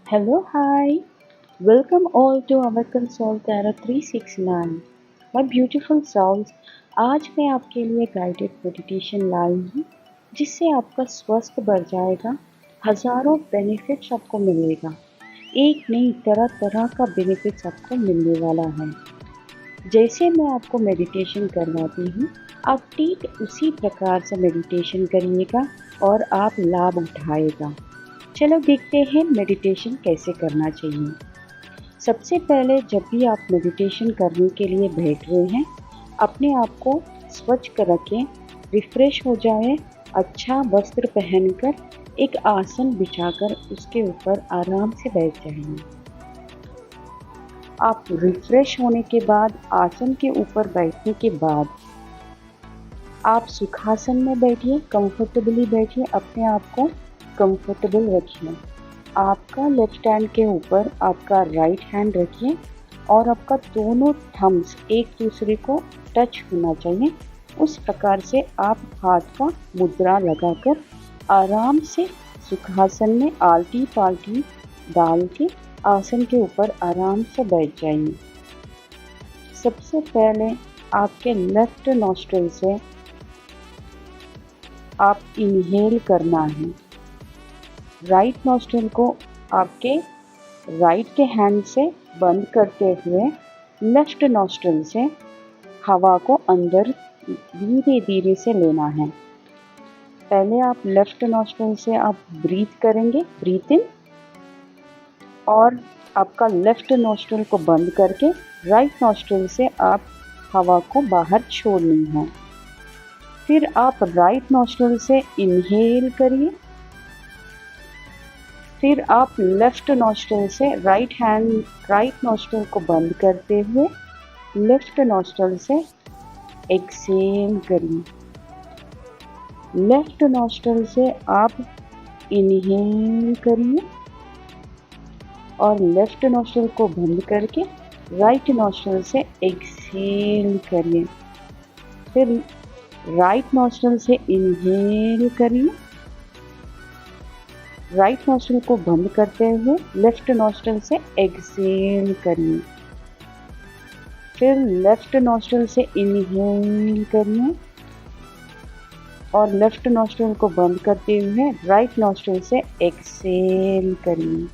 Hello, hi. Welcome all to our Console Terra 369. My beautiful souls, आज मैं आपके लिए गाइडेड मेडिटेशन लाई हूँ जिससे आपका स्वास्थ्य बढ़ जाएगा, हजारों बेनिफिट्स आपको मिलेगा, एक नई तरह तरह का बेनिफिट्स आपको मिलने वाला है। जैसे मैं आपको मेडिटेशन करवाती हूँ, आप ठीक उसी प्रकार से मेडिटेशन करिएगा और आप लाभ उठाएगा। चलो देखते हैं मेडिटेशन कैसे करना चाहिए। सबसे पहले जब भी आप मेडिटेशन करने के लिए बैठ रहे हैं, अपने आप को स्वच्छ कर रखें, रिफ्रेश हो जाए, अच्छा वस्त्र पहनकर एक आसन बिछाकर उसके ऊपर आराम से बैठ जाइए। आप रिफ्रेश होने के बाद आसन के ऊपर बैठने के बाद आप सुखासन में बैठिए, कंफर्टेबली बैठिए, अपने आप को कंफर्टेबल रखिए। आपका लेफ्ट हैंड के ऊपर आपका राइट हैंड रखिए और आपका दोनों थम्स एक दूसरे को टच होना चाहिए। उस प्रकार से आप हाथ का मुद्रा लगाकर आराम से सुखासन में आलटी पालटी डाल के आसन के ऊपर आराम से बैठ जाइए। सबसे पहले आपके लेफ्ट नॉस्ट्रिल से आप इनहेल करना है। राइट नॉस्ट्रिल को आपके राइट के हैंड से बंद करते हुए लेफ्ट नॉस्ट्रिल से हवा को अंदर धीरे धीरे से लेना है। पहले आप लेफ्ट नॉस्ट्रिल से आप ब्रीथ करेंगे, ब्रीथ इन, और आपका लेफ्ट नॉस्ट्रिल को बंद करके राइट नॉस्ट्रिल से आप हवा को बाहर छोड़नी है। फिर आप राइट नॉस्ट्रिल से इनहेल करिए। फिर आप लेफ्ट नॉस्ट्रिल से राइट नॉस्ट्रिल को बंद करते हुए लेफ्ट नॉस्ट्रिल से एक्सेल करिए। लेफ्ट नॉस्ट्रिल से आप इनहेल करिए और लेफ्ट नॉस्ट्रिल को बंद करके राइट नॉस्ट्रिल से एक्सेल करिए। फिर राइट नॉस्ट्रिल से इनहेल करिए, राइट नॉस्ट्रिल को बंद करते हुए लेफ्ट नॉस्ट्रिल से एक्सेल करिए। फिर लेफ्ट नॉस्ट्रिल से इनहेल करिए और लेफ्ट नॉस्ट्रिल को बंद करते हुए राइट नॉस्ट्रिल से एक्सेल करिए।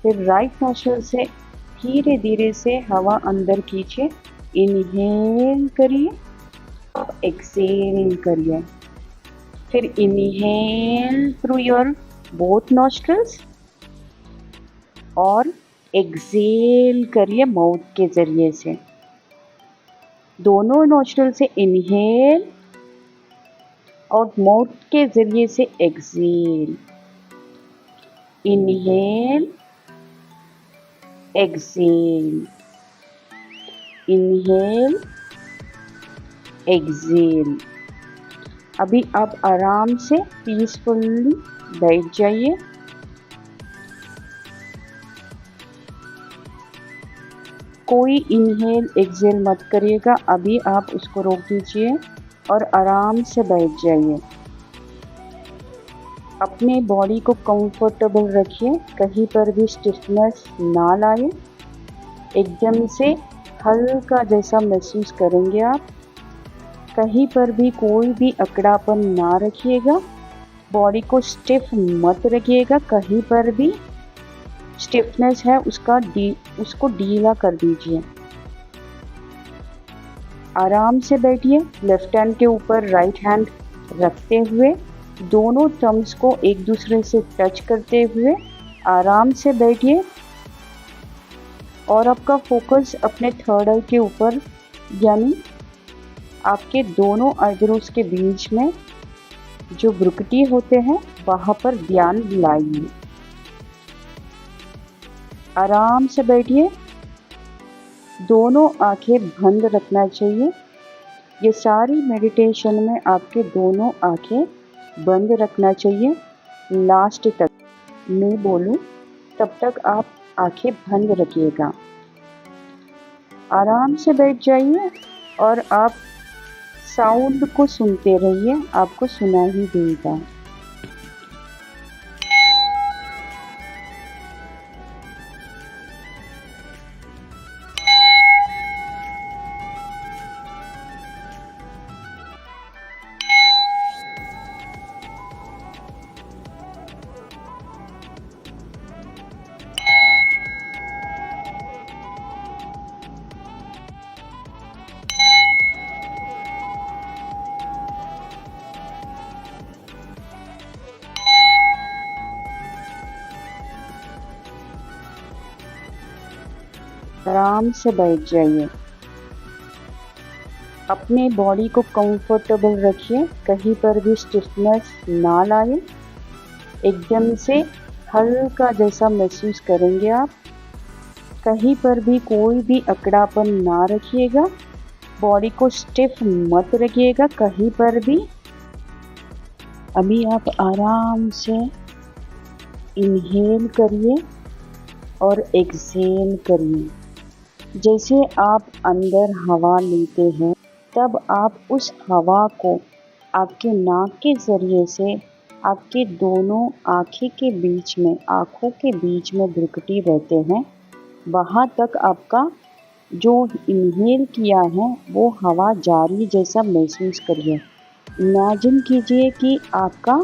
फिर राइट नॉस्ट्रिल से धीरे धीरे से हवा अंदर खींचे, इनहेल करिए और एक्सेल करिए। फिर inhale through your both nostrils और एक्सेल करिए माउथ के जरिए से। दोनों नॉस्ट्रिल से इनहेल और माउथ के जरिए से exhale. Inhale, exhale, inhale, exhale. अभी आप आराम से पीसफुली बैठ जाइए। कोई इनहेल एक्सेल मत करिएगा, अभी आप उसको रोक दीजिए और आराम से बैठ जाइए। अपने बॉडी को कंफर्टेबल रखिए, कहीं पर भी स्टिफनेस ना लाए। एकदम से हल्का जैसा महसूस करेंगे आप। कहीं पर भी कोई भी अकड़ापन ना रखिएगा, बॉडी को स्टिफ मत रखिएगा। कहीं पर भी स्टिफनेस है उसको ढीला कर दीजिए। आराम से बैठिए, लेफ्ट हैंड के ऊपर राइट हैंड रखते हुए दोनों थम्स को एक दूसरे से टच करते हुए आराम से बैठिए और आपका फोकस अपने थर्ड आई के ऊपर, यानी आपके दोनों आईब्रोज के बीच में जो भ्रुकुटी होते हैं वहां पर ध्यान लाइए। आराम से बैठिए, दोनों आंखें बंद रखना चाहिए। ये सारी मेडिटेशन में आपके दोनों आंखें बंद रखना चाहिए। लास्ट तक मैं बोलूं तब तक आप आंखें बंद रखिएगा। आराम से बैठ जाइए और आप साउंड को सुनते रहिए, आपको सुनाई देगा। आराम से बैठ जाइए। अपने बॉडी को कंफर्टेबल रखिए, कहीं पर भी स्टिफनेस ना लाए। एकदम से हल्का जैसा महसूस करेंगे आप। कहीं पर भी कोई भी अकड़ापन ना रखिएगा, बॉडी को स्टिफ मत रखिएगा कहीं पर भी। अभी आप आराम से इनहेल करिए और एक्सहेल करिए। जैसे आप अंदर हवा लेते हैं, तब आप उस हवा को आपके नाक के ज़रिए से आपके दोनों आँखों के बीच में भ्रुकुटी रहते हैं, वहाँ तक आपका जो इनहेल किया है वो हवा जारी जैसा महसूस करिए। इमेजिन कीजिए कि आपका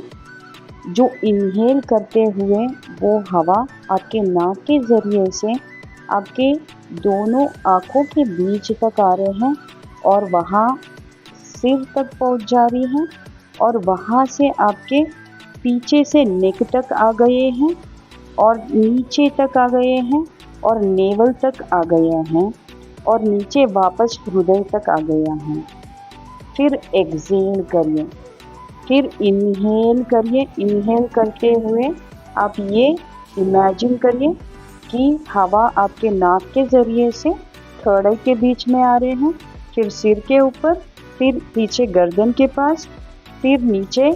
जो इनहेल करते हुए वो हवा आपके नाक के ज़रिए से आपके दोनों आँखों के बीच तक आ रहे हैं और वहाँ सिर तक पहुँच जा रही है और वहाँ से आपके पीछे से नेक तक आ गए हैं और नीचे तक आ गए हैं और नेवल तक आ गए हैं और नीचे वापस हृदय तक आ गया है। फिर एक्सहेल करिए, फिर इनहेल करिए। इनहेल करते हुए आप ये इमेजिन करिए कि हवा आपके नाक के ज़रिए से थर्ड आई के बीच में आ रहे हैं, फिर सिर के ऊपर, फिर पीछे गर्दन के पास, फिर नीचे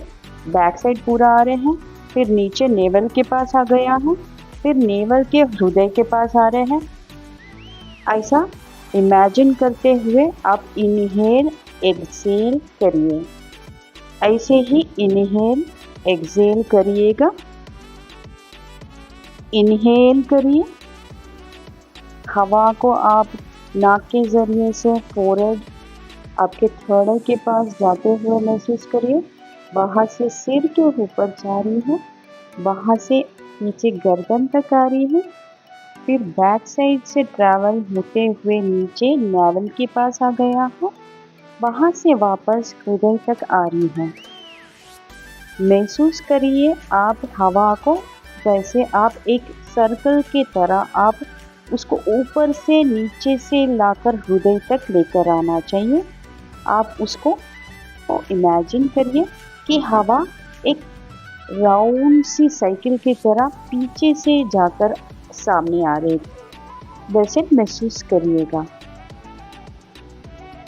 बैक साइड पूरा आ रहे हैं, फिर नीचे नेवल के पास आ गया है, फिर नेवल के हृदय के पास आ रहे हैं। ऐसा इमेजिन करते हुए आप इनहेल एक्सहेल करिए। ऐसे ही इनहेल एक्सहेल करिएगा। इनहेल करिए, हवा को आप नाक के ज़रिए से फोरहेड आपके थर्ड आई के पास जाते हुए महसूस करिए। वहाँ से सिर के ऊपर जा रही है, वहाँ से नीचे गर्दन तक आ रही है, फिर बैक साइड से ट्रैवल होते हुए नीचे नावल के पास आ गया है, वहाँ से वापस हृदय तक आ रही है। महसूस करिए आप हवा को, जैसे आप एक सर्कल की तरह आप उसको ऊपर से नीचे से लाकर हृदय तक लेकर आना चाहिए। आप उसको इमेजिन करिए कि हवा एक राउंड सी साइकिल की तरह पीछे से जाकर सामने आ रही, वैसे महसूस करिएगा।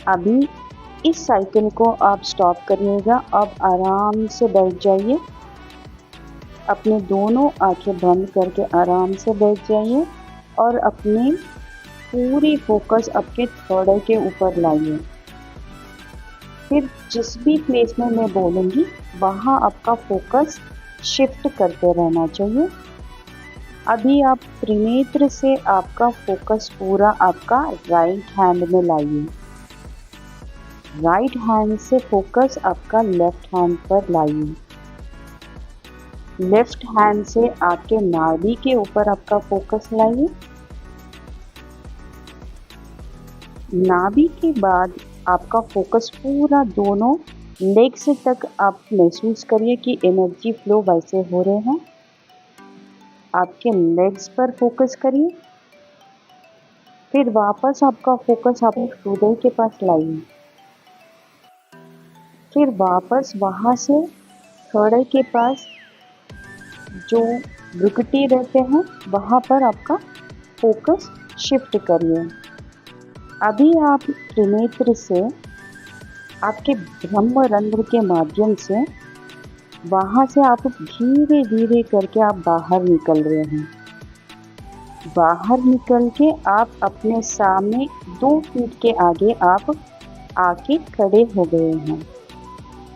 अभी इस साइकिल को आप स्टॉप करिएगा। अब आराम से बैठ जाइए, अपने दोनों आंखें बंद करके आराम से बैठ जाइए और अपनी पूरी फोकस आपके थर्ड आई के ऊपर लाइए। फिर जिस भी प्लेस में मैं बोलूँगी वहाँ आपका फोकस शिफ्ट करते रहना चाहिए। अभी आप त्रिनेत्र से आपका फोकस पूरा आपका राइट हैंड में लाइए। राइट हैंड से फोकस आपका लेफ्ट हैंड पर लाइए। लेफ्ट हैंड से आपके नाभि के ऊपर आपका फोकस लाइए। नाभि के बाद आपका फोकस पूरा दोनों लेग्स तक आप महसूस करिए कि एनर्जी फ्लो वैसे हो रहे हैं। आपके लेग्स पर फोकस करिए। फिर वापस आपका फोकस आप हृदय के पास लाइए। फिर वापस वहाँ से थर्ड आई के पास जो भ्रुकुटी रहते हैं वहाँ पर आपका फोकस शिफ्ट करिए। अभी आप त्रिनेत्र से आपके ब्रह्म रंध्र के माध्यम से वहाँ से आप धीरे धीरे करके आप बाहर निकल रहे हैं। बाहर निकल के आप अपने सामने 2 फीट के आगे आप आके खड़े हो गए हैं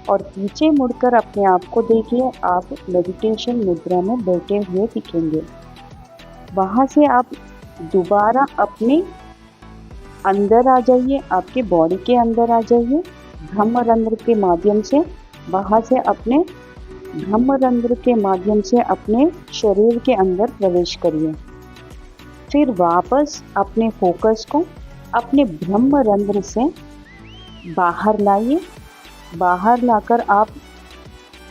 और पीछे मुड़कर अपने आप को देखिए, आप मेडिटेशन मुद्रा में बैठे हुए दिखेंगे। वहाँ से आप दोबारा अपने अंदर आ जाइए, आपके बॉडी के अंदर आ जाइए ब्रह्मरंध्र के माध्यम से। वहाँ से अपने ब्रह्मरंध्र के माध्यम से अपने शरीर के अंदर प्रवेश करिए। फिर वापस अपने फोकस को अपने ब्रह्मरंध्र से बाहर लाइए। बाहर लाकर आप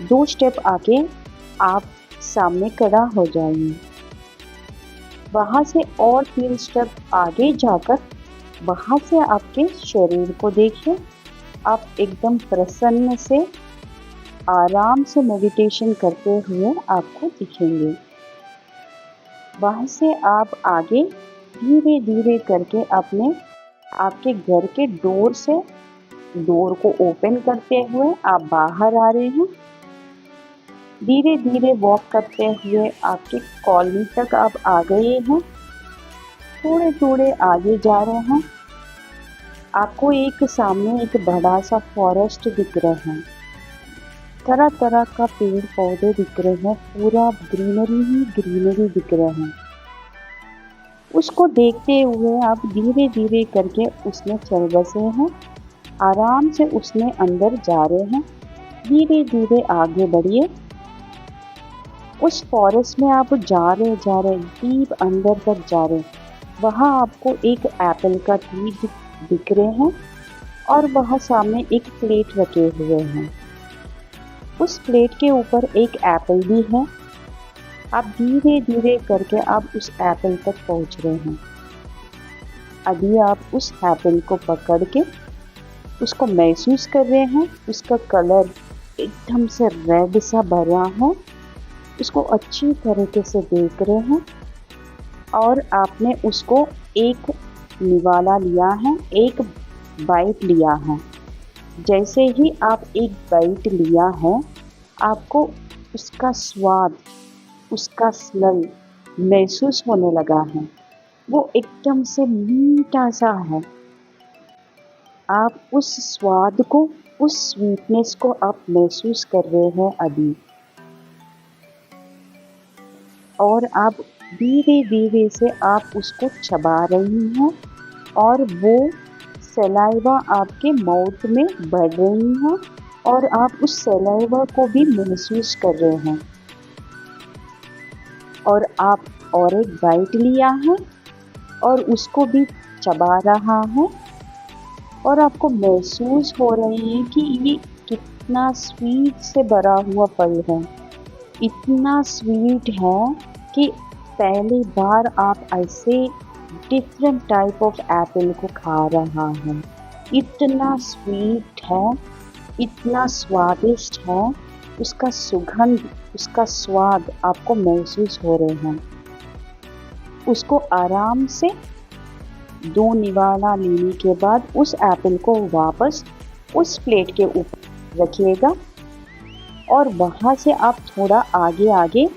2 स्टेप आगे आप सामने खड़ा हो जाइए। वहाँ से और 3 स्टेप आगे जाकर वहाँ से आपके शरीर को देखिए। आप एकदम प्रसन्न से आराम से मेडिटेशन करते हुए आपको दिखेंगे। वहाँ से आप आगे धीरे धीरे करके आपके घर के डोर को ओपन करते हुए आप बाहर आ रहे हैं। धीरे धीरे वॉक करते हुए आपके कॉलोनी तक आप आ गए हैं। थोड़े थोड़े आगे जा रहे हैं। आपको सामने एक बड़ा सा फॉरेस्ट दिख रहा है। तरह तरह का पेड़ पौधे दिख रहे हैं। पूरा ग्रीनरी ही ग्रीनरी दिख रहा है। उसको देखते हुए आप धीरे धीरे करके उसमें चल बसे हैं। आराम से उसमें अंदर जा रहे हैं। धीरे धीरे आगे बढ़िए। उस फॉरेस्ट में आप जा रहे डीप अंदर तक जा रहे। वहाँ आपको एक एप्पल का ट्री दिख रहे हैं और वहाँ सामने एक प्लेट रखे हुए हैं। उस प्लेट के ऊपर एक एप्पल भी है। आप धीरे धीरे करके आप उस एप्पल तक पहुँच रहे हैं। अभी आप उस एप्पल को पकड़ के उसको महसूस कर रहे हैं। उसका कलर एकदम से रेड सा भरा है। उसको अच्छी तरीके से देख रहे हैं और आपने उसको एक निवाला लिया है, एक बाइट लिया है। जैसे ही आप एक बाइट लिया है, आपको उसका स्वाद, उसका स्मेल महसूस होने लगा है। वो एकदम से मीठा सा है। आप उस स्वाद को, उस स्वीटनेस को आप महसूस कर रहे हैं अभी। और आप धीरे धीरे से आप उसको चबा रही हैं और वो सलाइवा आपके माउथ में बढ़ रही है और आप उस सलाइवा को भी महसूस कर रहे हैं। और आप और एक बाइट लिया है और उसको भी चबा रहा है और आपको महसूस हो रही है कि ये कितना स्वीट से भरा हुआ फल है। इतना स्वीट है कि पहली बार आप ऐसे डिफरेंट टाइप ऑफ एप्पल को खा रहा है। इतना स्वीट है, इतना स्वादिष्ट है। उसका सुगंध, उसका स्वाद आपको महसूस हो रहे हैं। उसको आराम से 2 निवाला लेने के बाद उस एप्पल को वापस उस प्लेट के ऊपर रखिएगा और वहाँ से आप थोड़ा आगे आगे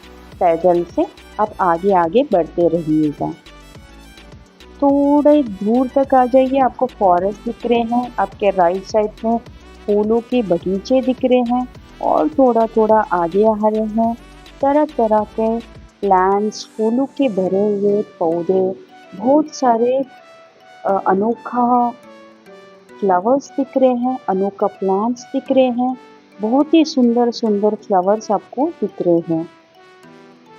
पैदल से आप आगे आगे बढ़ते रहिएगा। थोड़े दूर तक आ जाइए। आपको फॉरेस्ट दिख रहे हैं। आपके राइट साइड में फूलों के बगीचे दिख रहे हैं और थोड़ा थोड़ा आगे आ रहे हैं। तरह तरह के प्लांट्स, फूलों के भरे हुए पौधे, बहुत सारे अनोखा फ्लावर्स दिख रहे हैं, अनोखा प्लांट्स दिख रहे हैं। बहुत ही सुंदर सुंदर फ्लावर्स आपको दिख रहे हैं।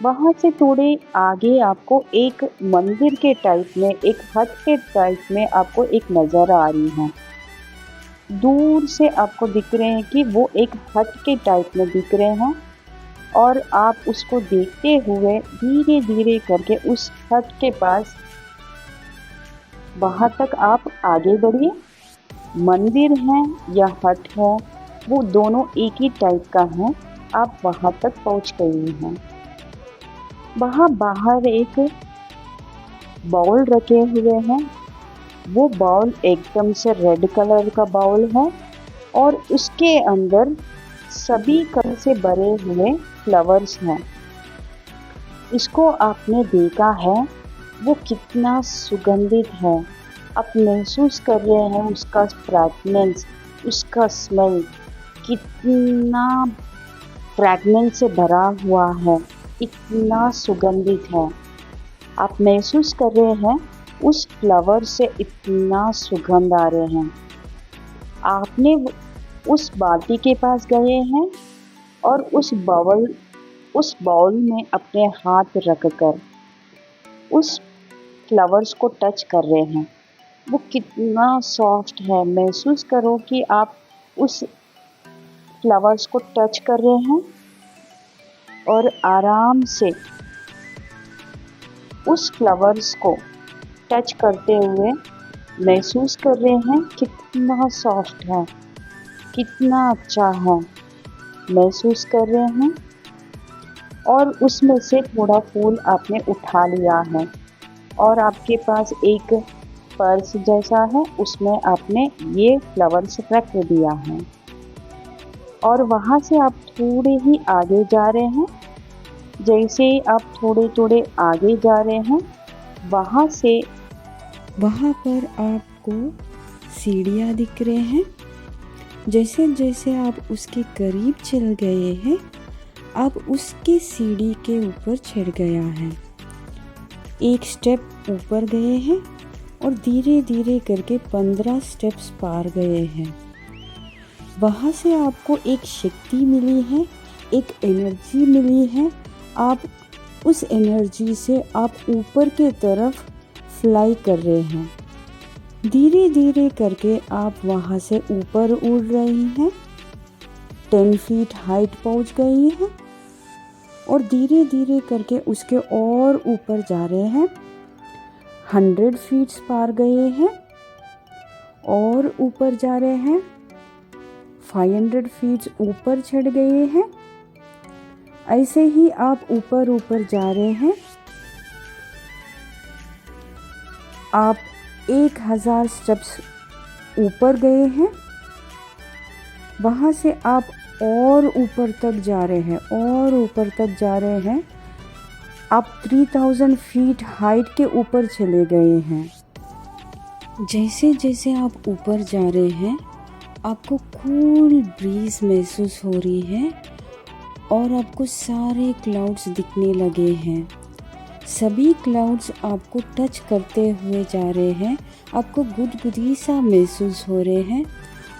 वहाँ से थोड़े आगे आपको एक मंदिर के टाइप में, एक हट के टाइप में आपको एक नज़र आ रही है। दूर से आपको दिख रहे हैं कि वो एक हट के टाइप में दिख रहे हैं और आप उसको देखते हुए धीरे धीरे करके उस हट के पास वहाँ तक आप आगे बढ़िए। मंदिर है या हट है, वो दोनों एक ही टाइप का है। आप वहाँ तक पहुँच गए हैं। वहाँ बाहर एक बाउल रखे हुए हैं। वो बाउल एकदम से रेड कलर का बाउल है और उसके अंदर सभी कलर से भरे हुए फ्लावर्स हैं। इसको आपने देखा है, वो कितना सुगंधित है। आप महसूस कर रहे हैं उसका फ्रेगनेंस, उसका स्मेल कितना फ्रेगनेंस से भरा हुआ है, इतना सुगंधित है। आप महसूस कर रहे हैं उस फ्लावर से इतना सुगंध आ रहे हैं। आपने उस बाल्टी के पास गए हैं और उस बाउल में अपने हाथ रखकर उस फ्लावर्स को टच कर रहे हैं। वो कितना सॉफ्ट है। महसूस करो कि आप उस फ्लावर्स को टच कर रहे हैं और आराम से उस फ्लावर्स को टच करते हुए महसूस कर रहे हैं कितना सॉफ्ट है, कितना अच्छा है, महसूस कर रहे हैं। और उसमें से थोड़ा फूल आपने उठा लिया है और आपके पास एक पर्स जैसा है, उसमें आपने ये फ्लावर्स रख दिया है। और वहाँ से आप थोड़े ही आगे जा रहे हैं। जैसे ही आप थोड़े थोड़े आगे जा रहे हैं, वहाँ पर आपको सीढ़ियाँ दिख रहे हैं। जैसे जैसे आप उसके करीब चल गए हैं, आप उसके सीढ़ी के ऊपर चढ़ गया है। एक स्टेप ऊपर गए हैं और धीरे धीरे करके 15 स्टेप्स पार गए हैं। वहाँ से आपको एक शक्ति मिली है, एक एनर्जी मिली है। आप उस एनर्जी से आप ऊपर के तरफ फ्लाई कर रहे हैं। धीरे धीरे करके आप वहाँ से ऊपर उड़ रहे हैं। 10 फीट हाइट पहुँच गई है और धीरे धीरे करके उसके और ऊपर जा रहे हैं। 100 फीट्स पार गए हैं और ऊपर जा रहे हैं। 500 फीट्स ऊपर चढ़ गए हैं। ऐसे ही आप ऊपर ऊपर जा रहे हैं। आप 1000 स्टेप्स ऊपर गए हैं। वहाँ से आप और ऊपर तक जा रहे हैं और ऊपर तक जा रहे हैं। आप 3000 फीट हाइट के ऊपर चले गए हैं। जैसे जैसे आप ऊपर जा रहे हैं, आपको कूल ब्रीज महसूस हो रही है और आपको सारे क्लाउड्स दिखने लगे हैं। सभी क्लाउड्स आपको टच करते हुए जा रहे हैं। आपको गुदगुदी सा महसूस हो रहे हैं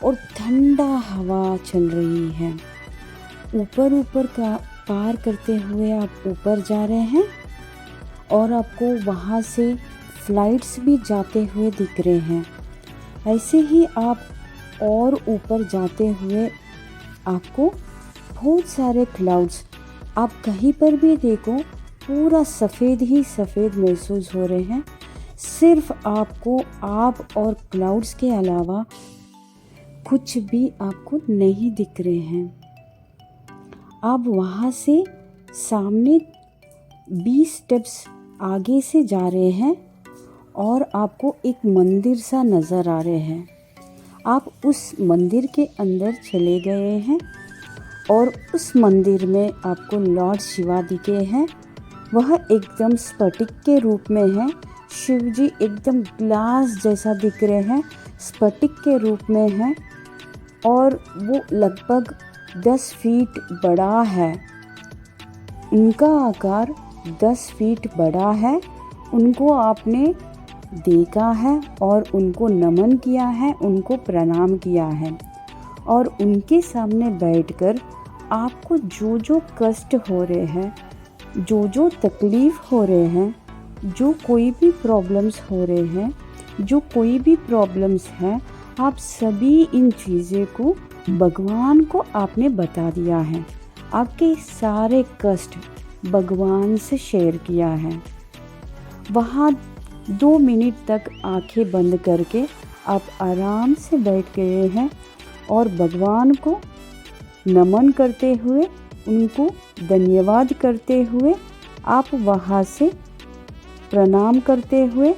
और ठंडा हवा चल रही है। ऊपर ऊपर का पार करते हुए आप ऊपर जा रहे हैं और आपको वहाँ से फ्लाइट्स भी जाते हुए दिख रहे हैं। ऐसे ही आप और ऊपर जाते हुए आपको बहुत सारे क्लाउड्स, आप कहीं पर भी देखो पूरा सफ़ेद ही सफ़ेद महसूस हो रहे हैं। सिर्फ आपको आप और क्लाउड्स के अलावा कुछ भी आपको नहीं दिख रहे हैं। आप वहाँ से सामने 20 स्टेप्स आगे से जा रहे हैं और आपको एक मंदिर सा नज़र आ रहे हैं। आप उस मंदिर के अंदर चले गए हैं और उस मंदिर में आपको लॉर्ड शिवा दिखे हैं। वह एकदम स्फटिक के रूप में है। शिव जी एकदम ग्लास जैसा दिख रहे हैं, स्फटिक के रूप में है और वो लगभग 10 फीट बड़ा है। उनका आकार 10 फीट बड़ा है। उनको आपने देखा है और उनको नमन किया है, उनको प्रणाम किया है और उनके सामने बैठकर आपको जो जो कष्ट हो रहे हैं, जो जो तकलीफ़ हो रहे हैं, जो कोई भी प्रॉब्लम्स हो रहे हैं, जो कोई भी प्रॉब्लम्स हैं, आप सभी इन चीज़ों को भगवान को आपने बता दिया है। आपके सारे कष्ट भगवान से शेयर किया है। वहाँ 2 मिनट तक आंखें बंद करके आप आराम से बैठ गए हैं और भगवान को नमन करते हुए, उनको धन्यवाद करते हुए आप वहाँ से प्रणाम करते हुए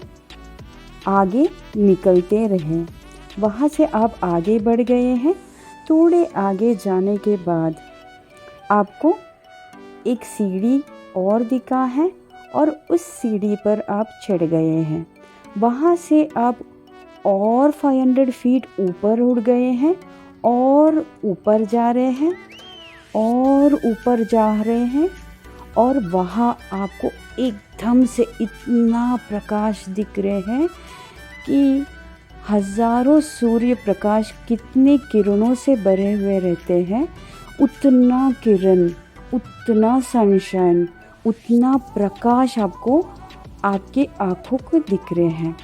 आगे निकलते रहें। वहाँ से आप आगे बढ़ गए हैं। थोड़े आगे जाने के बाद आपको एक सीढ़ी और दिखा है और उस सीढ़ी पर आप चढ़ गए हैं। वहाँ से आप और 500 फीट ऊपर उड़ गए हैं और ऊपर जा रहे हैं और ऊपर जा रहे हैं और वहाँ आपको एकदम से इतना प्रकाश दिख रहे हैं कि हज़ारों सूर्य प्रकाश कितने किरणों से भरे हुए रहते हैं, उतना किरण, उतना सनशाइन, उतना प्रकाश आपको आपके आँखों को दिख रहे हैं।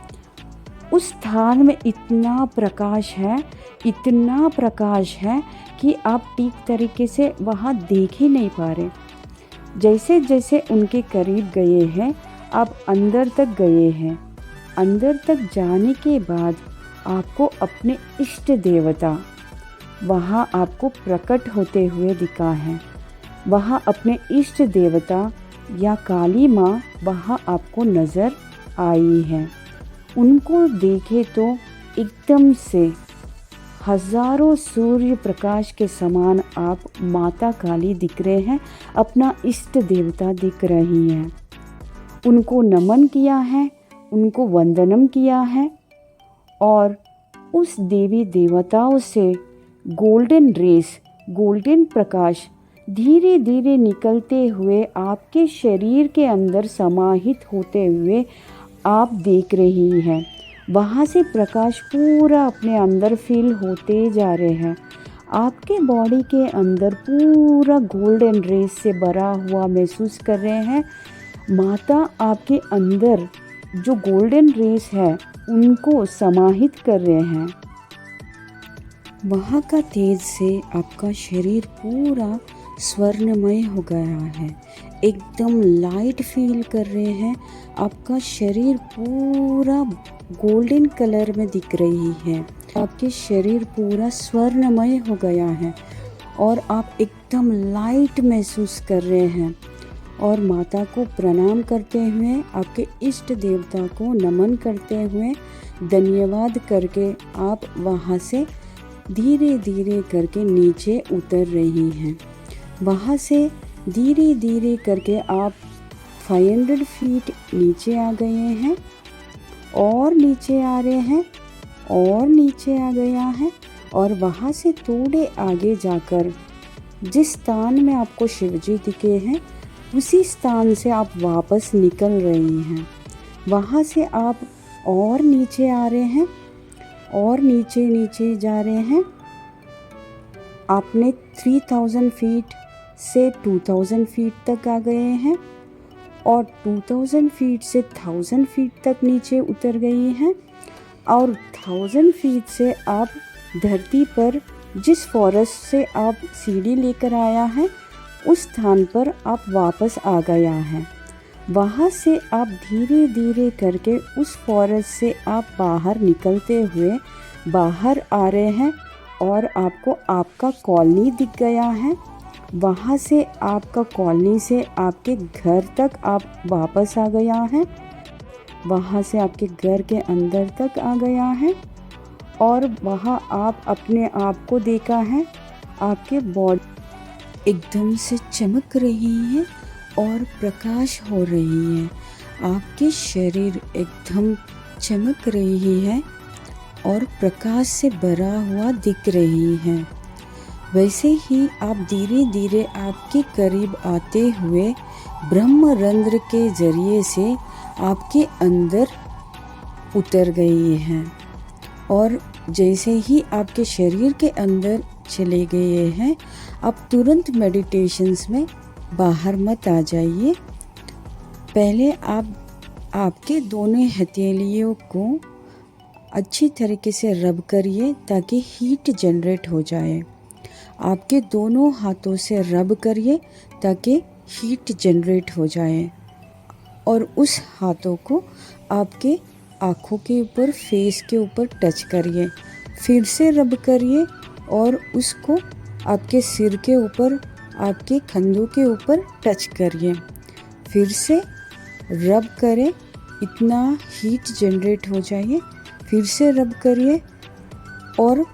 उस स्थान में इतना प्रकाश है, इतना प्रकाश है कि आप ठीक तरीके से वहाँ देख ही नहीं पा रहे। जैसे जैसे उनके करीब गए हैं, आप अंदर तक गए हैं। अंदर तक जाने के बाद आपको अपने इष्ट देवता वहाँ आपको प्रकट होते हुए दिखा है। वहाँ अपने इष्ट देवता या काली माँ वहाँ आपको नज़र आई है। उनको देखे तो एकदम से हजारों सूर्य प्रकाश के समान आप माता काली दिख रहे हैं, अपना इष्ट देवता दिख रही हैं। उनको नमन किया है, उनको वंदनम किया है और उस देवी देवताओं से गोल्डन रेस, गोल्डन प्रकाश धीरे धीरे निकलते हुए आपके शरीर के अंदर समाहित होते हुए आप देख रही हैं। वहाँ से प्रकाश पूरा अपने अंदर फील होते जा रहे हैं। आपके बॉडी के अंदर पूरा गोल्डन रेस से भरा हुआ महसूस कर रहे हैं। माता आपके अंदर जो गोल्डन रेस है उनको समाहित कर रहे हैं। वहाँ का तेज से आपका शरीर पूरा स्वर्णमय हो गया है, एकदम लाइट फील कर रहे हैं। आपका शरीर पूरा गोल्डन कलर में दिख रही है। आपके शरीर पूरा स्वर्णमय हो गया है और आप एकदम लाइट महसूस कर रहे हैं। और माता को प्रणाम करते हुए, आपके इष्ट देवता को नमन करते हुए, धन्यवाद करके आप वहाँ से धीरे धीरे करके नीचे उतर रही हैं। वहाँ से धीरे धीरे करके आप 500 फीट नीचे आ गए हैं और नीचे आ रहे हैं और नीचे आ गया है। और वहाँ से थोड़े आगे जाकर जिस स्थान में आपको शिवजी दिखे हैं उसी स्थान से आप वापस निकल रही हैं। वहाँ से आप और नीचे आ रहे हैं और नीचे नीचे जा रहे हैं। आपने 3000 फीट से 2000 फीट तक आ गए हैं और 2000 फीट से 1000 फीट तक नीचे उतर गई हैं। और 1000 फीट से आप धरती पर जिस फॉरेस्ट से आप सीढ़ी लेकर आया है उस स्थान पर आप वापस आ गया है। वहाँ से आप धीरे धीरे करके उस फॉरेस्ट से आप बाहर निकलते हुए बाहर आ रहे हैं और आपको आपका कॉलोनी दिख गया है। वहाँ से आपका कॉलोनी से आपके घर तक आप वापस आ गया है। वहाँ से आपके घर के अंदर तक आ गया है और वहाँ आप अपने आप को देखा है। आपके बॉडी एकदम से चमक रही है और प्रकाश हो रही है। आपके शरीर एकदम चमक रही है और प्रकाश से भरा हुआ दिख रही है। वैसे ही आप धीरे धीरे आपके करीब आते हुए ब्रह्मरंध्र के जरिए से आपके अंदर उतर गई हैं। और जैसे ही आपके शरीर के अंदर चले गए हैं, आप तुरंत मेडिटेशंस में बाहर मत आ जाइए। पहले आप आपके दोनों हथेलियों को अच्छी तरीके से रब करिए ताकि हीट जनरेट हो जाए। आपके दोनों हाथों से रब करिए ताकि हीट जनरेट हो जाए और उस हाथों को आपके आँखों के ऊपर, फेस के ऊपर टच करिए। फिर से रब करिए और उसको आपके सिर के ऊपर, आपके कंधों के ऊपर टच करिए। फिर से रब करें, इतना हीट जनरेट हो जाए। फिर से रब करिए और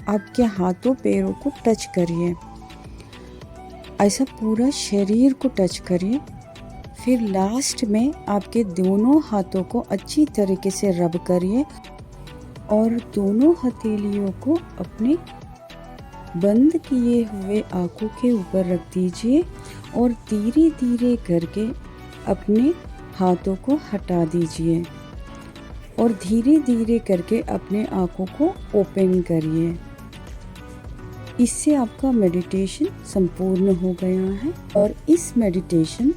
आपके हाथों पैरों को टच करिए। ऐसा पूरा शरीर को टच करिए। फिर लास्ट में आपके दोनों हाथों को अच्छी तरीके से रब करिए और दोनों हथेलियों को अपने बंद किए हुए आँखों के ऊपर रख दीजिए और धीरे धीरे करके अपने हाथों को हटा दीजिए और धीरे धीरे करके अपने आँखों को ओपन करिए। इससे आपका मेडिटेशन संपूर्ण हो गया है। और इस मेडिटेशन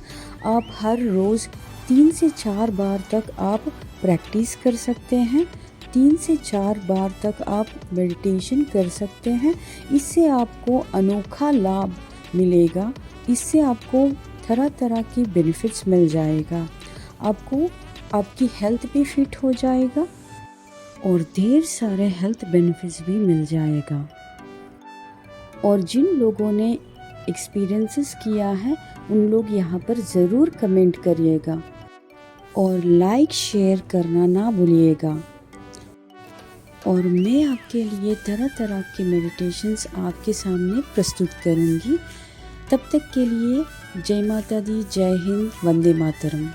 आप हर रोज़ 3 से 4 बार तक आप प्रैक्टिस कर सकते हैं। 3 से 4 बार तक आप मेडिटेशन कर सकते हैं। इससे आपको अनोखा लाभ मिलेगा। इससे आपको तरह तरह की बेनिफिट्स मिल जाएगा। आपको आपकी हेल्थ भी फिट हो जाएगा और ढेर सारे हेल्थ बेनिफिट्स भी मिल जाएगा। और जिन लोगों ने एक्सपीरियंसेस किया है उन लोग यहाँ पर ज़रूर कमेंट करिएगा और लाइक शेयर करना ना भूलिएगा। और मैं आपके लिए तरह तरह के मेडिटेशंस आपके सामने प्रस्तुत करूँगी। तब तक के लिए जय माता दी, जय हिंद, वंदे मातरम।